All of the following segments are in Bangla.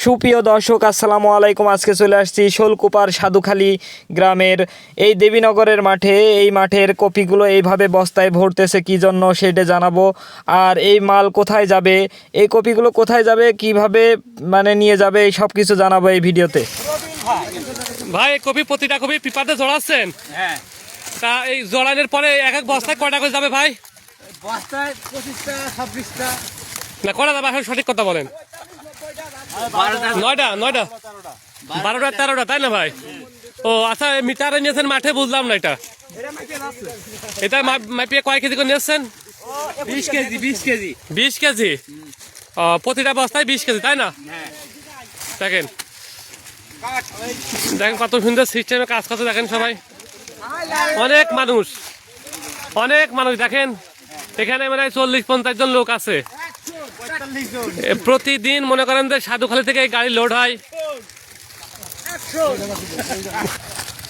সুপ্রিয় দর্শক আসসালামু আলাইকুম। আজকে চলে আসছি শোলকুপার সাধুখালী গ্রামের এই দেবীনগরের মাঠে। এই মাঠের কপিগুলো এইভাবে বস্তায় ভরতেছে কি জন্য সেটা জানাবো। আর এই মাল কোথায় যাবে, এই কপিগুলো কোথায় যাবে, কিভাবে নিয়ে যাবে, এই সব কিছু জানাবো এই ভিডিওতে। ভাই কপি প্রতিটা কপি পিপাতে জড়াচ্ছেন? হ্যাঁ। তা এই জড়ানোর পরে এক এক বস্তায় কয়টা করে যাবে ভাই? বস্তায় 25টা 26টা না কয়টা যাবে আসলে সঠিক কথা বলেন? 9টা 12টা 13টা তাই না ভাই? ও আচ্ছা, মিটারে নিয়েছেন মাঠে, বুঝলাম না এটা। এটা মাপিয়ে কয় কেজি করে নিয়েছেন? 20 কেজি 20 কেজি 20 কেজি। প্রতিটা বস্তায় 20 কেজি তাই না? দেখেন দেখেন কত সুন্দর সিস্টেমে কাজ করছে, দেখেন সবাই অনেক মানুষ দেখেন এখানে 40-50 জন লোক আছে প্রতিদিন। মনে করেন যে সাধুখালী থেকে এই গাড়ি লোড হয়।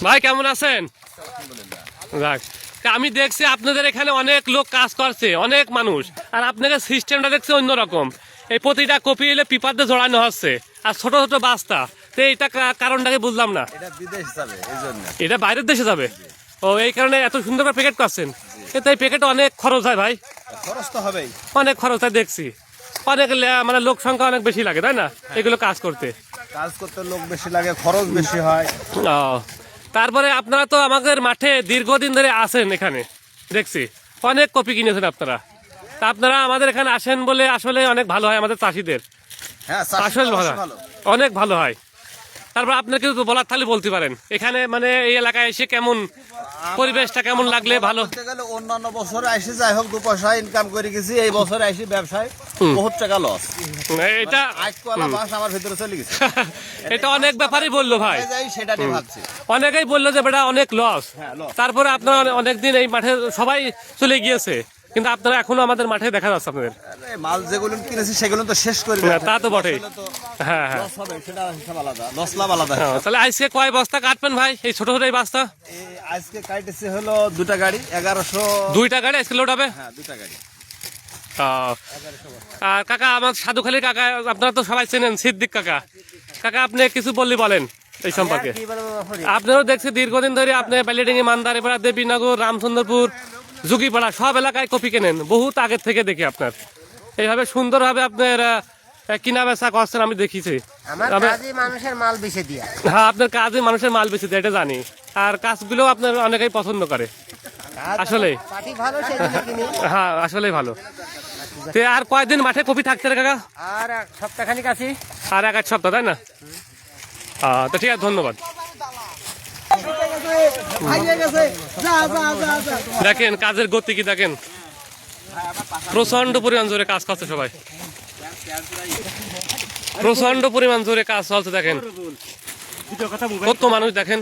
ভাই কেমন আছেন? যাক, আমি দেখছি আপনাদের এখানে অনেক লোক কাজ করছে, অনেক মানুষ, আর আপনাদের সিস্টেমটা দেখছি অন্যরকম। এই প্রতিটা কপি এলে পিপাতে জড়ানো হচ্ছে আর ছোট ছোট বাস্তা। তো এইটা কারণটাকে বুঝলাম না। এটা বাইরের দেশে যাবে? ও এই কারণে এত সুন্দর করে প্যাকেট করছেন। কিন্তু এই প্যাকেটে অনেক খরচ হয় ভাই। খরচ তো হবেই, অনেক খরচ হয় দেখছি। অনেক লোক সংখ্যা অনেক বেশি লাগে তাই না এগুলো কাজ করতে? লোক বেশি লাগে, খরচ বেশি হয়। তারপরে আপনারা তো আমাদের মাঠে দীর্ঘদিন ধরে আছেন, এখানে দেখছি অনেক কপি কিনেছেন আপনারা। তা আপনারা আমাদের এখানে আসেন বলে আসলে অনেক ভালো হয় আমাদের চাষিদের। হ্যাঁ, আসলে ভালো, অনেক ভালো হয়। তারপর আপনার কিছু বলার থাকলে বলতে পারেন, এখানে এই এলাকায় এসে কেমন পরিবেশটা কেমন লাগলে ভালো? অন্যান্য বছরে আসি যাই হোক 2 পয়সা ইনকাম করে গেছি, এই বছরে আসি ব্যবসায় বহুত টাকা লস। এটা আমার ভিতরে চলে গেছে। এটা অনেক ব্যাপারই বললো ভাই, সেটা নিয়ে ভাবছি। অনেকেই বললো যে বেটা অনেক লস। তারপরে আপনারা অনেকদিন এই মাঠে সবাই চলে গিয়েছে, কিন্তু আপনারা এখনো আমাদের মাঠে দেখা যাচ্ছে আপনাদের। মাল যেগুলো কিনেছি সেগুলো তো শেষ করে তা তো বটে। হ্যাঁ হ্যাঁ, তাহলে আজকে কয় বস্তা কাটবেন ভাই এই ছোট ছোট এই বস্তা? আজকে কাটতেছে হলো 2টা গাড়ি 1100। 2টা গাড়ি আজকে লোড হবে? হ্যাঁ, 2টা গাড়ি। আর কাকা আমার সাধুখালী কাকা আপনারা তো সবাই চেনেন, সিদ্দিক কাকা। কাকা আপনি কিছু বলেন এই সম্পর্কে। আপনারও দেখছি দীর্ঘদিন ধরে আপনি বালিয়াডাঙ্গি, মান্দার, এবার দেবীনগর, রামচন্দ্রপুর, যুগিপাড়া সব এলাকায় কপি কেনেন বহুত আগের থেকে দেখি। আপনার এইভাবে সুন্দরভাবে আপনার কিনা বেচা করছেন আমি দেখিছি। মানুষের মাল বেশি দিয়া। হ্যাঁ, আপনার কাজে মানুষের মাল বেশি দেয় এটা জানি। আর কাজগুলো আপনার অনেকেই পছন্দ করে আসলে। হ্যাঁ আসলেই ভালো। তো আর কয়দিন মাঠে কপি থাকছে রে কাকা? আর এক সপ্তাহখানিক আছি। আর এক সপ্তাহ তাই না? তো ঠিক আছে, ধন্যবাদ। দেখেন কাজের গতি কি দেখেন, প্রচন্ড পরিমাণ জোরে কাজ করছে সবাই, প্রচন্ড পরিমাণ জোরে কাজ চলছে। দেখেন কত মানুষ দেখেন।